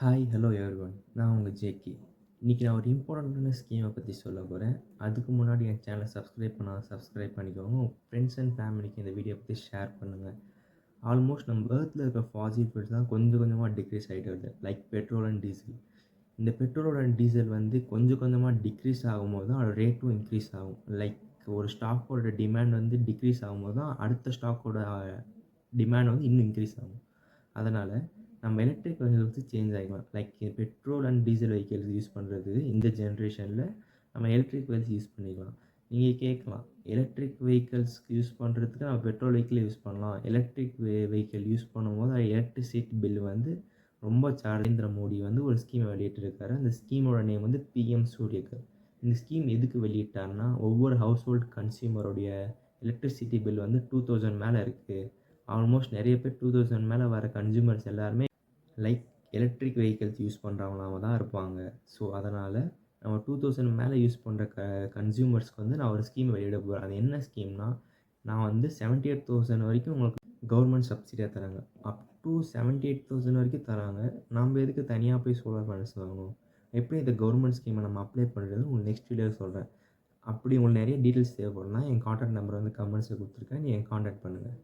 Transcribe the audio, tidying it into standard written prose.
Hi hello everyone. நான் உங்கள் JK. இன்றைக்கி நான் ஒரு இம்பார்ட்டண்ட்டான ஸ்கீமை பற்றி சொல்ல போகிறேன். அதுக்கு முன்னாடி என் சேனலை சப்ஸ்கிரைப் பண்ணிக்கோங்க. உங்கள் ஃப்ரெண்ட்ஸ் அண்ட் ஃபேமிலிக்கு இந்த வீடியோ பற்றி ஷேர் பண்ணுங்கள். ஆல்மோஸ்ட் நம்ம ஏர்த்தில் இருக்கிற ஃபாசில் ஃபியூல்ஸ் தான் கொஞ்சம் கொஞ்சமாக டிக்ரீஸ் ஆகிட்டு வருது. Like petrol and diesel. இந்த பெட்ரோல் அண்ட் டீசல் வந்து கொஞ்சம் கொஞ்சமாக டிக்ரீஸ் ஆகும்போது தான் அதோட ரேட்டும் இன்க்ரீஸ் ஆகும். லைக் ஒரு ஸ்டாக்கோட டிமாண்ட் வந்து டிக்ரீஸ் ஆகும்போது தான் அடுத்த ஸ்டாக்கோட டிமாண்ட் வந்து இன்னும் இன்க்ரீஸ் ஆகும். அதனால் நம்ம எலக்ட்ரிக் வெஹிக்கிள்ஸு சேஞ்ச் ஆகிக்கலாம். Like petrol and diesel vehicles use பண்ணுறது இந்த ஜென்ரேஷனில் நம்ம எலக்ட்ரிக் வெஹிக்கிள்ஸ் யூஸ் பண்ணிக்கலாம். நீங்கள் கேட்கலாம், எலக்ட்ரிக் வெஹிக்கிள்ஸ்க்கு யூஸ் பண்ணுறதுக்கு நம்ம பெட்ரோல் வெஹிக்கிள் யூஸ் பண்ணலாம். எலக்ட்ரிக் வெஹிக்கிள் யூஸ் பண்ணும்போது அது எலக்ட்ரிசிட்டி பில் வந்து ரொம்ப நரேந்திர மோடி வந்து ஒரு ஸ்கீமை வெளியிட்டிருக்காரு. அந்த ஸ்கீமோட நேம் வந்து பிஎம் சூரியகர். இந்த ஸ்கீம் எதுக்கு வெளியிட்டாருன்னா, ஒவ்வொரு ஹவுஸ் ஹோல்ட் கன்சியூமருடைய எலக்ட்ரிசிட்டி பில் வந்து 2000 மேலே இருக்குது. ஆல்மோஸ்ட் நிறைய பேர் 2000 மேலே வர கன்சியூமர்ஸ் எல்லாருமே லைக் எலக்ட்ரிக் வெஹிக்கிள்ஸ் யூஸ் பண்ணுறவங்களாக தான் இருப்பாங்க. ஸோ அதனால் நம்ம 2000 மேலே யூஸ் பண்ணுற கன்சியூமர்ஸ்க்கு வந்து நான் ஒரு ஸ்கீம் வெளியிட போகிறேன். அது என்ன ஸ்கீம்னா, நான் வந்து 78,000 வரைக்கும் உங்களுக்கு கவர்மெண்ட் சப்சிடியாக தராங்க. அப் டு 78,000 வரைக்கும் தராங்க. நம்ம எதுக்கு தனியாக போய் சோலார் பேனல்ஸ் வாங்கணும்? எப்படி இந்த கவர்மெண்ட் ஸ்கீமை நம்ம அப்ளை பண்ணுறது உங்களுக்கு நெக்ஸ்ட் வீடியோவில் சொல்கிறேன். அப்படி உங்களுக்கு நிறைய டீட்டெயில்ஸ் தேவைப்படும்னா என் கான்டாக்ட் நம்பர் வந்து கமெண்ட்ஸில் கொடுத்துருக்கேன். நீங்கள் கான்டாக்ட் பண்ணுங்கள்.